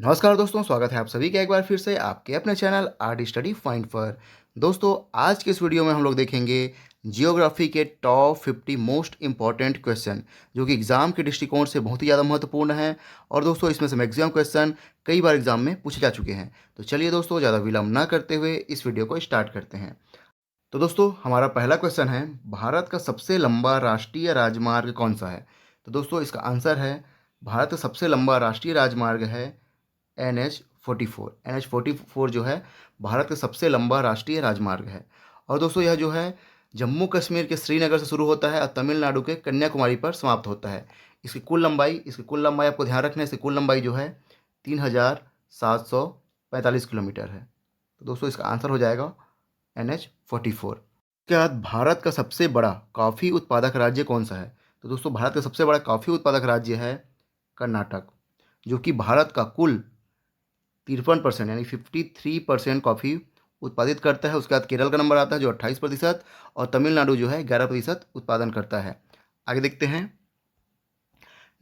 नमस्कार दोस्तों, स्वागत है आप सभी का एक बार फिर से आपके अपने चैनल आर्ट स्टडी फाइंड पर। दोस्तों, आज के इस वीडियो में हम लोग देखेंगे जियोग्राफी के टॉप 50 मोस्ट इम्पॉर्टेंट क्वेश्चन, जो कि एग्ज़ाम के दृष्टिकोण से बहुत ही ज़्यादा महत्वपूर्ण हैं। और दोस्तों, इसमें से मैक्सिमम क्वेश्चन कई बार एग्जाम में पूछे जा चुके हैं। तो चलिए दोस्तों, ज़्यादा विलंब ना करते हुए इस वीडियो को स्टार्ट करते हैं। तो दोस्तों, हमारा पहला क्वेश्चन है, भारत का सबसे लंबा राष्ट्रीय राजमार्ग कौन सा है? तो दोस्तों, इसका आंसर है, भारत का सबसे लंबा राष्ट्रीय राजमार्ग है NH-44। NH-44 जो है भारत का सबसे लंबा राष्ट्रीय राजमार्ग है। और दोस्तों, यह जो है जम्मू कश्मीर के श्रीनगर से शुरू होता है और तमिलनाडु के कन्याकुमारी पर समाप्त होता है। इसकी कुल लंबाई आपको ध्यान रखना है, इसकी कुल लंबाई जो है 3745 किलोमीटर है। तो दोस्तों, इसका आंसर हो जाएगा NH-44। इसके बाद भारत का सबसे बड़ा कॉफ़ी उत्पादक राज्य कौन सा है? तो दोस्तों, भारत का सबसे बड़ा कॉफ़ी उत्पादक राज्य है कर्नाटक, जो कि भारत का कुल 53% यानी 53% कॉफ़ी उत्पादित करता है। उसके बाद केरल का नंबर आता है जो 28% और तमिलनाडु जो है 11% उत्पादन करता है। आगे देखते हैं,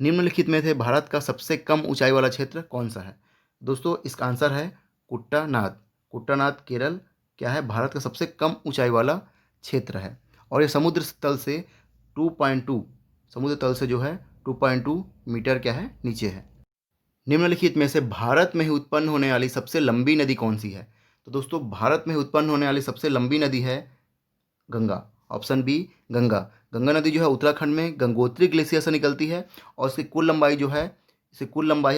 निम्नलिखित में से भारत का सबसे कम ऊंचाई वाला क्षेत्र कौन सा है? दोस्तों, इसका आंसर है कुट्टानाद। कुट्टानाद केरल क्या है, भारत का सबसे कम ऊंचाई वाला क्षेत्र है। और ये समुद्र तल से 2.2 समुद्र तल से जो है 2.2 मीटर क्या है, नीचे है। निम्नलिखित में से भारत में ही उत्पन्न होने वाली सबसे लंबी नदी कौन सी है? तो दोस्तों, भारत में ही उत्पन्न होने वाली सबसे लंबी नदी है गंगा। Option B, Ganga. गंगा नदी जो है उत्तराखंड में गंगोत्री ग्लेशियर से निकलती है और इसकी कुल लंबाई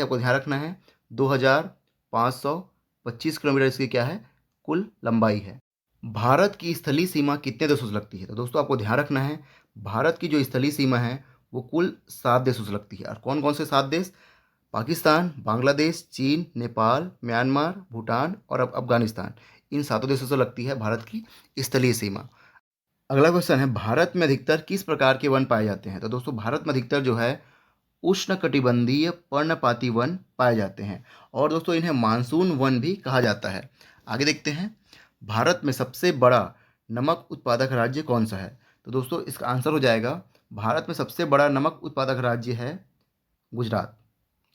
आपको ध्यान रखना है 2525 किलोमीटर इसकी क्या है, कुल लंबाई है। भारत की स्थलीय सीमा कितने देशों से लगती है? तो दोस्तों, आपको ध्यान रखना है, भारत की जो स्थलीय सीमा है वो कुल 7 देशों से लगती है। और कौन कौन से 7 देश? पाकिस्तान, बांग्लादेश, चीन, नेपाल, म्यांमार, भूटान और अब अफगानिस्तान। इन सातों देशों से लगती है भारत की स्थलीय सीमा। अगला क्वेश्चन है, भारत में अधिकतर किस प्रकार के वन पाए जाते हैं? तो दोस्तों, भारत में अधिकतर जो है उष्णकटिबंधीय पर्णपाती वन पाए जाते हैं। और दोस्तों, इन्हें मानसून वन भी कहा जाता है। आगे देखते हैं, भारत में सबसे बड़ा नमक उत्पादक राज्य कौन सा है? तो दोस्तों, इसका आंसर हो जाएगा, भारत में सबसे बड़ा नमक उत्पादक राज्य है गुजरात।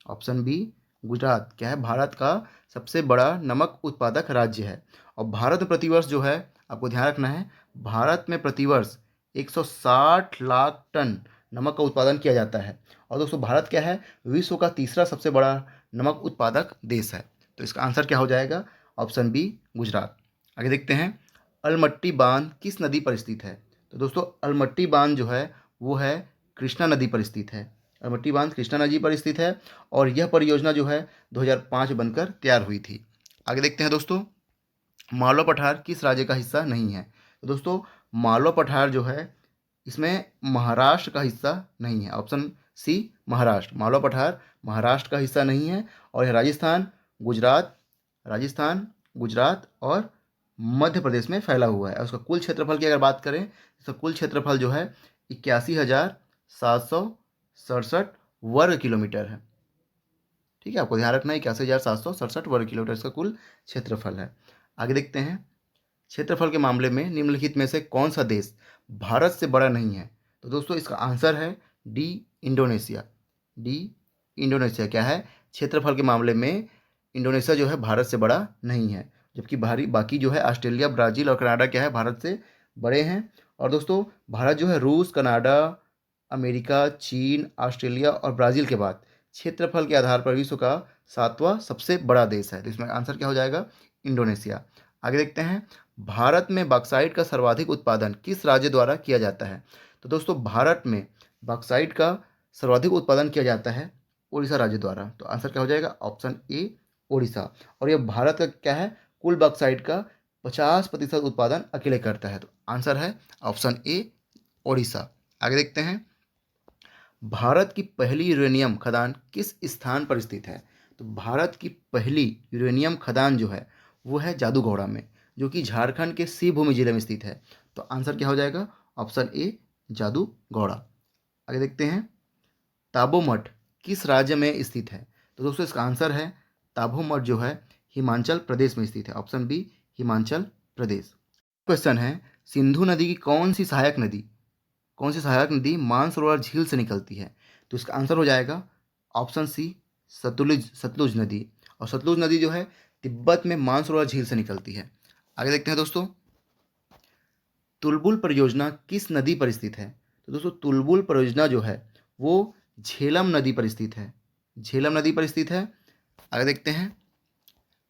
ऑप्शन बी, गुजरात क्या है, भारत का सबसे बड़ा नमक उत्पादक राज्य है। और भारत में प्रतिवर्ष जो है, आपको ध्यान रखना है, भारत में प्रतिवर्ष 160 लाख टन नमक का उत्पादन किया जाता है। और दोस्तों, भारत क्या है, विश्व का तीसरा सबसे बड़ा नमक उत्पादक देश है। तो इसका आंसर क्या हो जाएगा? Option B, Gujarat. आगे देखते हैं, अलमट्टी बांध किस नदी पर स्थित है? तो दोस्तों, अलमट्टी बांध जो है वो है कृष्णा नदी पर स्थित है। अलमट्टी बांध कृष्णा नदी पर स्थित है और यह परियोजना जो है 2005 बनकर तैयार हुई थी। आगे देखते हैं दोस्तों, मालवा पठार किस राज्य का हिस्सा नहीं है? तो दोस्तों, मालवा पठार जो है इसमें महाराष्ट्र का हिस्सा नहीं है। Option C, Maharashtra. मालवा पठार महाराष्ट्र का हिस्सा नहीं है और यह राजस्थान, गुजरात और मध्य प्रदेश में फैला हुआ है। उसका कुल क्षेत्रफल की अगर बात करें, इसका कुल क्षेत्रफल जो है 81,767 वर्ग किलोमीटर है। ठीक है, आपको ध्यान रखना है, 81,767 वर्ग किलोमीटर इसका कुल क्षेत्रफल है। आगे देखते हैं, क्षेत्रफल के मामले में निम्नलिखित में से कौन सा देश भारत से बड़ा नहीं है? तो दोस्तों, इसका आंसर है डी, इंडोनेशिया। डी, इंडोनेशिया क्या है, क्षेत्रफल के मामले में इंडोनेशिया जो है भारत से बड़ा नहीं है। जबकि बाकी जो है ऑस्ट्रेलिया, ब्राज़ील और कनाडा क्या है, भारत से बड़े हैं। और दोस्तों, भारत जो है रूस, कनाडा, अमेरिका, चीन, ऑस्ट्रेलिया और ब्राज़ील के बाद क्षेत्रफल के आधार पर विश्व का 7वां सबसे बड़ा देश है। तो इसमें आंसर क्या हो जाएगा? इंडोनेशिया। आगे देखते हैं, भारत में बॉक्साइट का सर्वाधिक उत्पादन किस राज्य द्वारा किया जाता है? तो दोस्तों, भारत में बॉक्साइट का सर्वाधिक उत्पादन किया जाता है उड़ीसा राज्य द्वारा। तो आंसर क्या हो जाएगा? ऑप्शन ए, उड़ीसा। और यह भारत का क्या है, कुल बॉक्साइट का 50% उत्पादन अकेले करता है। तो आंसर है ऑप्शन ए, उड़ीसा। आगे देखते हैं, भारत की पहली यूरेनियम खदान किस स्थान पर स्थित है? तो भारत की पहली यूरेनियम खदान जो है वो है जादूगौड़ा में, जो कि झारखंड के शिवभूमि जिले में स्थित है। तो आंसर क्या हो जाएगा? Option A, Jaduguda. आगे देखते हैं, ताबो मठ किस राज्य में स्थित है? तो दोस्तों, इसका आंसर है, ताबो मठ जो है हिमाचल प्रदेश में स्थित है। Option B, Himachal Pradesh. Question है, सिंधु नदी की कौन सी सहायक नदी मानसरोवर झील से निकलती है? तो इसका आंसर हो जाएगा ऑप्शन सी, सतलुज नदी। और सतलुज नदी जो है तिब्बत में मानसरोवर झील से निकलती है। आगे देखते हैं दोस्तों, तुलबुल परियोजना किस नदी पर स्थित है? तो दोस्तों तुलबुल परियोजना जो है वो झेलम नदी पर स्थित है, झेलम नदी पर स्थित है। आगे देखते हैं,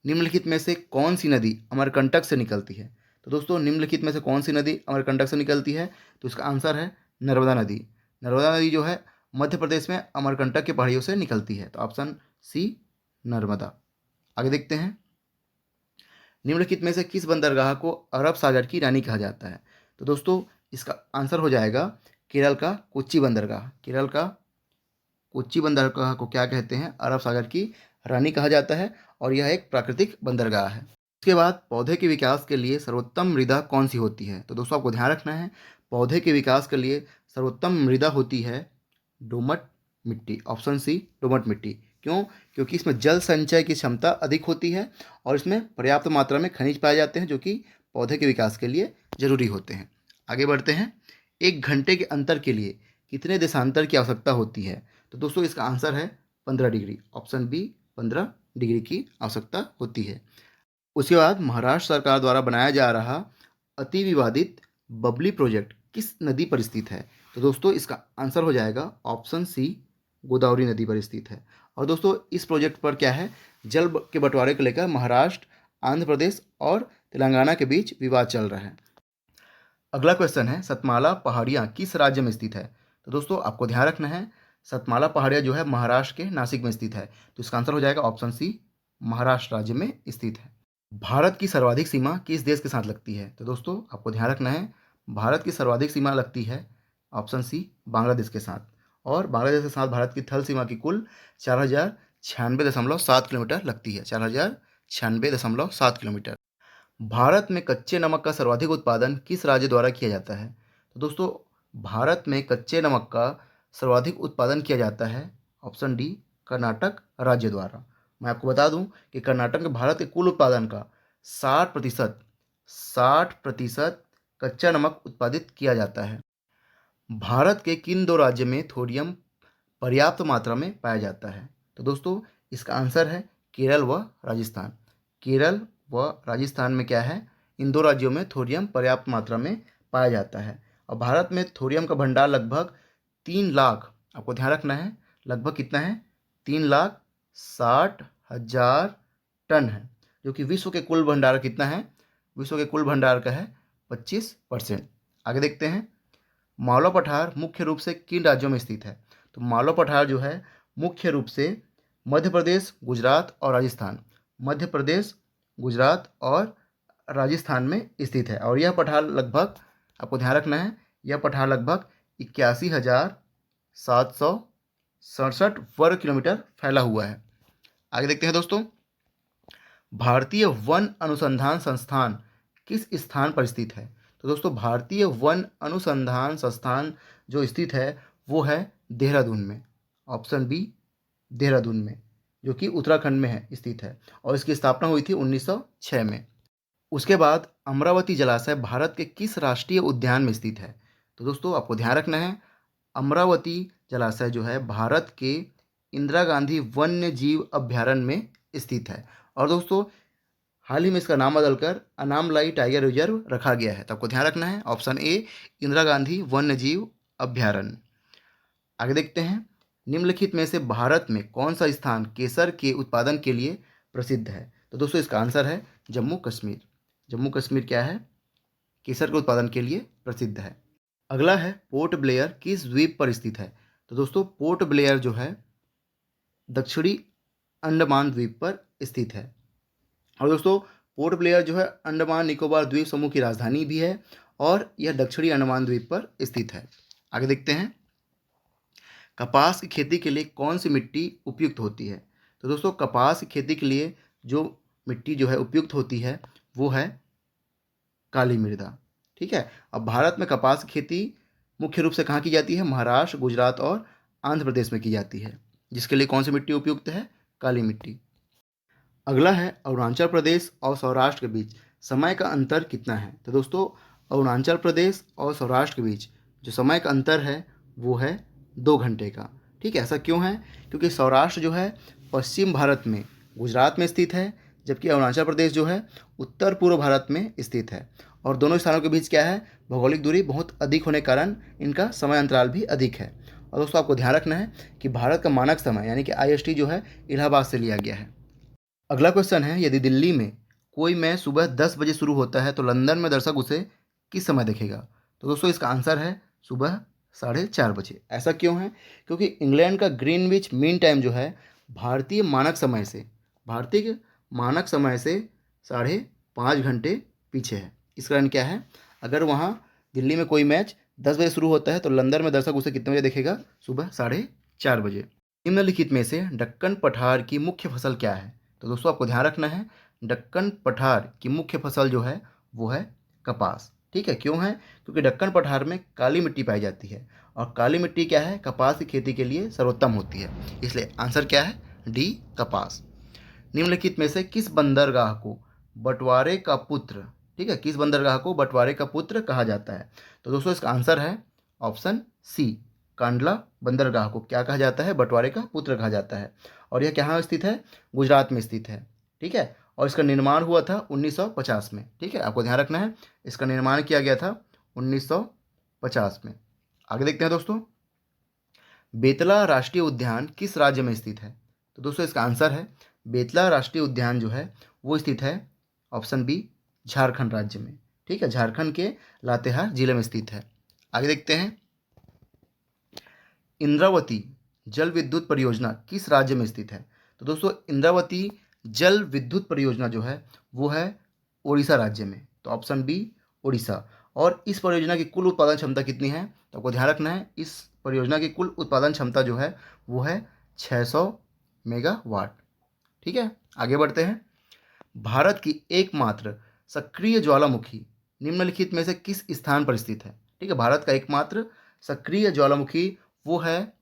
निम्नलिखित में से कौन सी नदी अमरकंटक से निकलती है? तो दोस्तों निम्नलिखित में से कौन सी नदी अमरकंटक से निकलती है? तो इसका आंसर है नर्मदा नदी। नर्मदा नदी जो है मध्य प्रदेश में अमरकंटक की पहाड़ियों से निकलती है, तो ऑप्शन सी नर्मदा। आगे देखते हैं, निम्नलिखित में से किस बंदरगाह को अरब सागर की रानी कहा जाता है? तो दोस्तों इसका आंसर हो जाएगा केरल का कोच्चि बंदरगाह। केरल का कोच्चि बंदरगाह को क्या कहते हैं? अरब सागर की रानी कहा जाता है और यह एक प्राकृतिक बंदरगाह है। उसके बाद पौधे के विकास के लिए सर्वोत्तम मृदा कौन सी होती है? तो दोस्तों आपको ध्यान रखना है, पौधे के विकास के लिए सर्वोत्तम मृदा होती है दोमट मिट्टी, ऑप्शन सी दोमट मिट्टी। क्यों? क्योंकि इसमें जल संचय की क्षमता अधिक होती है और इसमें पर्याप्त मात्रा में खनिज पाए जाते हैं जो कि पौधे के विकास के लिए जरूरी होते हैं। आगे बढ़ते हैं, 1 घंटे के अंतर के लिए कितने देशांतर की आवश्यकता होती है? तो दोस्तों इसका आंसर है 15 डिग्री, ऑप्शन बी 15 डिग्री की आवश्यकता होती है। उसके बाद महाराष्ट्र सरकार द्वारा बनाया जा रहा अति विवादित बबली प्रोजेक्ट किस नदी पर स्थित है? तो दोस्तों इसका आंसर हो जाएगा ऑप्शन सी गोदावरी नदी पर स्थित है। और दोस्तों इस प्रोजेक्ट पर क्या है, जल के बंटवारे को लेकर महाराष्ट्र, आंध्र प्रदेश और तेलंगाना के बीच विवाद चल रहा है। अगला क्वेश्चन है, सतमाला पहाड़ियाँ किस राज्य में स्थित है? तो दोस्तों आपको ध्यान रखना है, सतमाला पहाड़ियाँ जो है महाराष्ट्र के नासिक में स्थित है, तो इसका आंसर हो जाएगा ऑप्शन सी महाराष्ट्र राज्य में स्थित है। भारत की सर्वाधिक सीमा किस देश के साथ लगती है? तो दोस्तों आपको ध्यान रखना है, भारत की सर्वाधिक सीमा लगती है ऑप्शन सी बांग्लादेश के साथ, और बांग्लादेश के साथ भारत की थल सीमा की कुल 4096.7 किलोमीटर लगती है, 4096.7 किलोमीटर। भारत में कच्चे नमक का सर्वाधिक उत्पादन किस राज्य द्वारा किया जाता है? तो दोस्तों भारत में कच्चे नमक का सर्वाधिक उत्पादन किया जाता है ऑप्शन डी कर्नाटक राज्य द्वारा। मैं आपको बता दूं कि कर्नाटक में भारत के कुल उत्पादन का 60% कच्चा नमक उत्पादित किया जाता है। भारत के किन 2 राज्य में थोरियम पर्याप्त मात्रा में पाया जाता है? तो दोस्तों इसका आंसर है केरल व राजस्थान। केरल व राजस्थान में क्या है, इन 2 राज्यों में थोरियम पर्याप्त मात्रा में पाया जाता है। और भारत में थोरियम का भंडार लगभग 3 लाख, आपको ध्यान रखना है, लगभग कितना है, 3,60,000 टन है, जो कि विश्व के कुल भंडार कितना है, विश्व के कुल भंडार का है 25%। आगे देखते हैं, मालवा पठार मुख्य रूप से किन राज्यों में स्थित है? तो मालवा पठार जो है मुख्य रूप से मध्य प्रदेश, गुजरात और राजस्थान, मध्य प्रदेश, गुजरात और राजस्थान में स्थित है। और यह पठार लगभग, आपको ध्यान रखना है, यह पठार लगभग 81,767 वर्ग किलोमीटर फैला हुआ है। आगे देखते हैं दोस्तों, भारतीय वन अनुसंधान संस्थान किस स्थान पर स्थित है? तो दोस्तों भारतीय वन अनुसंधान संस्थान जो स्थित है वो है देहरादून में, ऑप्शन बी देहरादून में, जो कि उत्तराखंड में है, स्थित है, और इसकी स्थापना हुई थी 1906 में। उसके बाद अमरावती जलाशय भारत के किस राष्ट्रीय उद्यान में स्थित है? तो दोस्तों आपको ध्यान रखना है, अमरावती जलाशय जो है भारत के इंदिरा गांधी वन्य जीव अभ्यारण्य में स्थित है। और दोस्तों हाल ही में इसका नाम बदलकर अनामलाई टाइगर रिजर्व रखा गया है, तो आपको ध्यान रखना है ऑप्शन ए इंदिरा गांधी वन्य जीव अभ्यारण्य। आगे देखते हैं, निम्नलिखित में से भारत में कौन सा स्थान केसर के उत्पादन के लिए प्रसिद्ध है? तो दोस्तों इसका आंसर है जम्मू कश्मीर। जम्मू कश्मीर क्या है, केसर के उत्पादन के लिए प्रसिद्ध है। अगला है, पोर्ट ब्लेयर किस द्वीप पर स्थित है? तो दोस्तों पोर्ट ब्लेयर जो है दक्षिणी अंडमान द्वीप पर स्थित है। और दोस्तों पोर्ट ब्लेयर जो है अंडमान निकोबार द्वीप समूह की राजधानी भी है और यह दक्षिणी अंडमान द्वीप पर स्थित है। आगे देखते हैं, कपास की खेती के लिए कौन सी मिट्टी उपयुक्त होती है? तो दोस्तों कपास की खेती के लिए जो मिट्टी जो है उपयुक्त होती है वो है काली मृदा। ठीक है, अब भारत में कपास की खेती मुख्य रूप से कहाँ की जाती है? महाराष्ट्र, गुजरात और आंध्र प्रदेश में की जाती है, जिसके लिए कौन सी मिट्टी उपयुक्त है? काली मिट्टी। अगला है, अरुणाचल प्रदेश और सौराष्ट्र के बीच समय का अंतर कितना है? तो दोस्तों अरुणाचल प्रदेश और सौराष्ट्र के बीच जो समय का अंतर है वो है 2 घंटे का। ठीक है, ऐसा क्यों है? क्योंकि सौराष्ट्र जो है पश्चिम भारत में गुजरात में स्थित है, जबकि अरुणाचल प्रदेश जो है उत्तर पूर्व भारत में स्थित है। और दोनों स्थानों के बीच क्या है, भौगोलिक दूरी बहुत अधिक होने के कारण इनका समय अंतराल भी अधिक है। और दोस्तों आपको ध्यान रखना है कि भारत का मानक समय यानी कि IST जो है इलाहाबाद से लिया गया है। अगला क्वेश्चन है, यदि दिल्ली में कोई मैच सुबह 10 बजे शुरू होता है तो लंदन में दर्शक उसे किस समय देखेगा? तो दोस्तों इसका आंसर है सुबह 4:30 बजे। ऐसा क्यों है? क्योंकि इंग्लैंड का ग्रीनविच मीन टाइम जो है भारतीय मानक समय से 5.5 घंटे पीछे है। इस कारण क्या है, अगर वहाँ दिल्ली में कोई मैच 10 बजे शुरू होता है तो लंदन में दर्शक उसे कितने बजे देखेगा? सुबह 4:30 बजे। निम्नलिखित में से दक्कन पठार की मुख्य फसल क्या है? तो दोस्तों आपको ध्यान रखना है, दक्कन पठार की मुख्य फसल जो है वो है कपास। ठीक है, क्यों है? क्योंकि दक्कन पठार में काली मिट्टी पाई जाती है और काली मिट्टी क्या है, कपास की खेती के लिए सर्वोत्तम होती है। इसलिए आंसर क्या है? डी, कपास। निम्नलिखित में से किस बंदरगाह को बंटवारे का पुत्र, ठीक है, किस बंदरगाह को बंटवारे का पुत्र कहा जाता है? तो दोस्तों इसका आंसर है ऑप्शन सी, कांडला बंदरगाह को क्या कहा जाता है? बंटवारे का पुत्र कहा जाता है। और यह कहाँ स्थित है? गुजरात में स्थित है। ठीक है, और इसका निर्माण हुआ था 1950 में। ठीक है, आपको ध्यान रखना है, इसका निर्माण किया गया था 1950 में। आगे देखते हैं दोस्तों, बेतला राष्ट्रीय उद्यान किस राज्य में स्थित है? तो दोस्तों इसका आंसर है, बेतला राष्ट्रीय उद्यान जो है वो स्थित है ऑप्शन बी, झारखंड राज्य में। ठीक है, झारखंड के लातेहार जिले में स्थित है। आगे देखते हैं, इंद्रावती जल विद्युत परियोजना किस राज्य में स्थित है? तो दोस्तों इंद्रावती जल विद्युत परियोजना जो है वो है उड़ीसा राज्य में। तो ऑप्शन बी, उड़ीसा। और इस परियोजना की कुल उत्पादन क्षमता कितनी है? तो आपको ध्यान रखना है, इस परियोजना की कुल उत्पादन क्षमता जो है वो है 600 मेगावाट। ठीक है, आगे बढ़ते हैं, भारत की एकमात्र सक्रिय ज्वालामुखी निम्नलिखित में से किस स्थान पर स्थित है? ठीक है, भारत का एकमात्र सक्रिय ज्वालामुखी वो है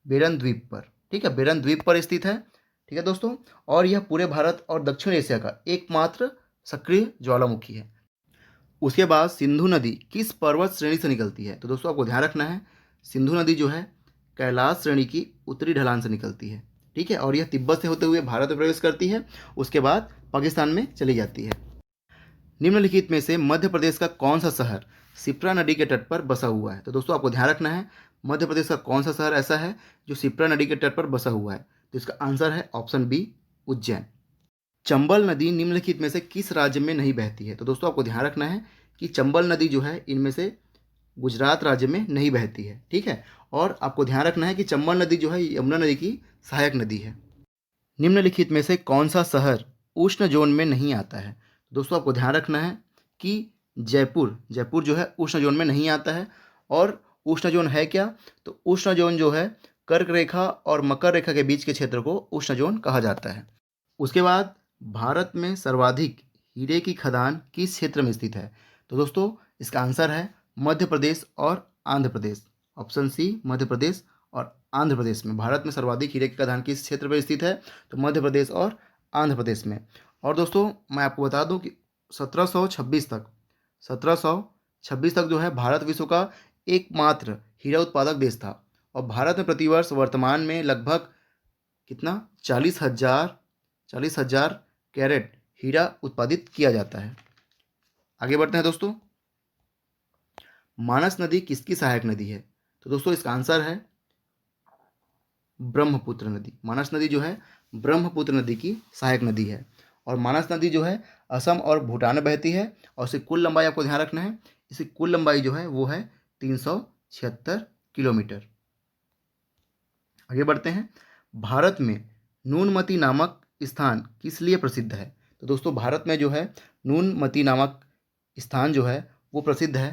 बेरन द्वीप पर। ठीक है, बेरन द्वीप पर स्थित है। ठीक है दोस्तों, और यह पूरे भारत और दक्षिण एशिया का एकमात्र सक्रिय ज्वालामुखी है। उसके बाद सिंधु नदी किस पर्वत श्रेणी से निकलती है? तो दोस्तों आपको ध्यान रखना है, सिंधु नदी जो है कैलाश श्रेणी की उत्तरी ढलान से निकलती है। ठीक है, और यह तिब्बत से होते हुए भारत में प्रवेश करती है, उसके बाद पाकिस्तान में चली जाती है। निम्नलिखित में से मध्य प्रदेश का कौन सा शहर शिप्रा नदी के तट पर बसा हुआ है? तो दोस्तों आपको ध्यान रखना है, मध्य प्रदेश का कौन सा शहर ऐसा है जो शिप्रा नदी के तट पर बसा हुआ है? तो इसका आंसर है ऑप्शन बी, उज्जैन। चंबल नदी निम्नलिखित में से किस राज्य में नहीं बहती है? तो दोस्तों आपको ध्यान रखना है कि चंबल नदी जो है इनमें से गुजरात राज्य में नहीं बहती है। ठीक है, और आपको ध्यान रखना है कि चंबल नदी जो है यमुना नदी की सहायक नदी है। निम्नलिखित में से कौन सा शहर उष्ण जोन में नहीं आता है? दोस्तों आपको ध्यान रखना है कि जयपुर जो है उष्ण जोन में नहीं आता है। और उष्ण जोन है क्या? तो उष्ण जोन जो है कर्क रेखा और मकर रेखा के बीच के क्षेत्र को उष्ण जोन कहा जाता है। उसके बाद भारत में सर्वाधिक हीरे की खदान किस क्षेत्र में स्थित है? तो दोस्तों इसका आंसर है मध्य प्रदेश और आंध्र प्रदेश। ऑप्शन सी, मध्य प्रदेश और आंध्र प्रदेश में भारत में सर्वाधिक हीरे की खदान किस क्षेत्र में स्थित है? तो मध्य प्रदेश और आंध्र प्रदेश में। और दोस्तों मैं आपको बता दूं कि 1726 तक जो है भारत विश्व का एकमात्र हीरा उत्पादक देश था। और भारत में प्रतिवर्ष वर्तमान में लगभग कितना 40,000 कैरेट हीरा उत्पादित किया जाता है। आगे बढ़ते हैं दोस्तों, मानस नदी किसकी सहायक नदी है? तो दोस्तों इसका आंसर है ब्रह्मपुत्र नदी। मानस नदी जो है ब्रह्मपुत्र नदी की सहायक नदी है। और मानस नदी जो है असम और भूटान में बहती है और इसकी कुल लंबाई आपको ध्यान रखना है, इसकी कुल लंबाई जो है वो है 376 किलोमीटर। आगे बढ़ते हैं, भारत में नूनमती नामक स्थान किस लिए प्रसिद्ध है? तो दोस्तों भारत में जो है नूनमती नामक स्थान जो है वो प्रसिद्ध है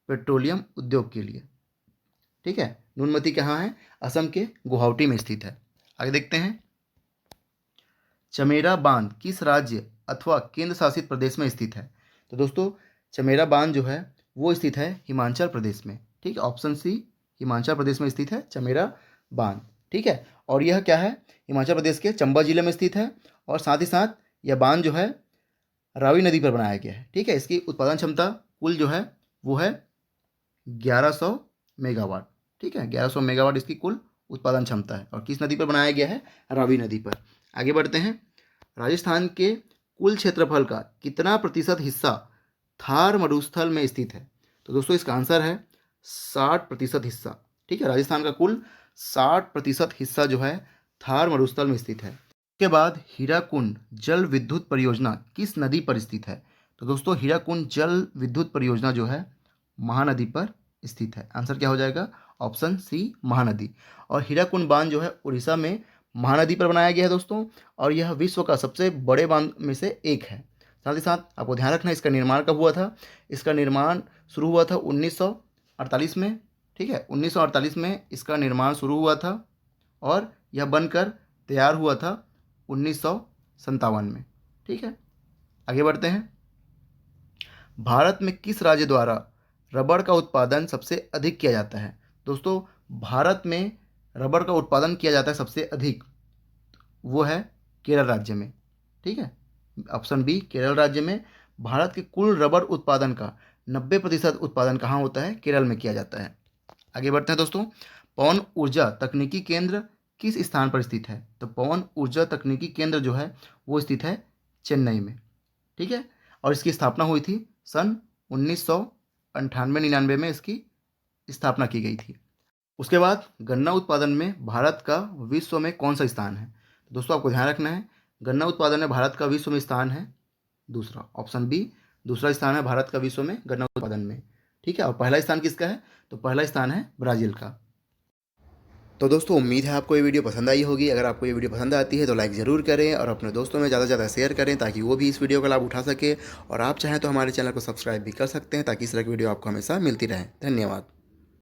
पेट्रोलियम उद्योग के लिए। ठीक है, नूनमती कहाँ है? असम के गुवाहाटी में स्थित है। आगे देखते हैं, चमेरा बांध किस राज्य अथवा केंद्र शासित प्रदेश में स्थित है? तो दोस्तों चमेरा बांध जो है वो स्थित है हिमाचल प्रदेश में। ठीक है, ऑप्शन सी, हिमाचल प्रदेश में स्थित है चमेरा बांध। ठीक है, और यह क्या है? हिमाचल प्रदेश के चंबा जिले में स्थित है। और साथ ही साथ यह बांध जो है रावी नदी पर बनाया गया है। ठीक है, इसकी उत्पादन क्षमता कुल जो है वो है 1100 मेगावाट। ठीक है, 1100 मेगावाट इसकी कुल उत्पादन क्षमता है। और किस नदी पर बनाया गया है? रावी नदी पर। आगे बढ़ते हैं। राजस्थान के कुल क्षेत्रफल का कितना प्रतिशत हिस्सा थार मरुस्थल में स्थित है? तो दोस्तों इसका आंसर है 60% हिस्सा। ठीक है, राजस्थान का कुल 60% हिस्सा जो है थार मरुस्थल में स्थित है। इसके बाद हीराकुंड जल विद्युत परियोजना किस नदी पर स्थित है? तो दोस्तों हीराकुंड जल विद्युत परियोजना जो है महानदी पर स्थित है। आंसर क्या हो जाएगा? Option C, Mahanadi. और हीराकुंड बांध जो है उड़ीसा में महानदी पर बनाया गया है दोस्तों, और यह विश्व का सबसे बड़े बांध में से एक है। साथ ही साथ आपको ध्यान रखना है इसका निर्माण कब हुआ था। इसका निर्माण शुरू हुआ था 1948 में। ठीक है, 1948 में इसका निर्माण शुरू हुआ था और यह बनकर तैयार हुआ था 1957 में। ठीक है, आगे बढ़ते हैं। भारत में किस राज्य द्वारा रबड़ का उत्पादन सबसे अधिक किया जाता है? दोस्तों भारत में रबड़ का उत्पादन किया जाता है सबसे अधिक, वो है केरल राज्य में। ठीक है, ऑप्शन बी, केरल राज्य में भारत के कुल रबड़ उत्पादन का 90% उत्पादन कहाँ होता है? केरल में किया जाता है। आगे बढ़ते हैं दोस्तों। पवन ऊर्जा तकनीकी केंद्र किस स्थान पर स्थित है? तो पवन ऊर्जा तकनीकी केंद्र जो है वो स्थित है चेन्नई में। ठीक है, और इसकी स्थापना हुई थी सन 1998-99 में इसकी स्थापना की गई थी। उसके बाद गन्ना उत्पादन में भारत का विश्व में कौन सा स्थान है? तो दोस्तों आपको ध्यान रखना है, गन्ना उत्पादन में भारत का विश्व में स्थान है दूसरा, ऑप्शन बी, दूसरा स्थान है भारत का विश्व में गन्ना उत्पादन में। ठीक है, और पहला स्थान किसका है? तो पहला स्थान है ब्राज़ील का। तो दोस्तों उम्मीद है आपको ये वीडियो पसंद आई होगी। अगर आपको ये वीडियो पसंद आती है तो लाइक ज़रूर करें और अपने दोस्तों में ज़्यादा से ज़्यादा शेयर करें ताकि वो भी इस वीडियो का लाभ उठा सके। और आप चाहें तो हमारे चैनल को सब्सक्राइब भी कर सकते हैं ताकि इस तरह की वीडियो आपको हमेशा मिलती रहे। धन्यवाद।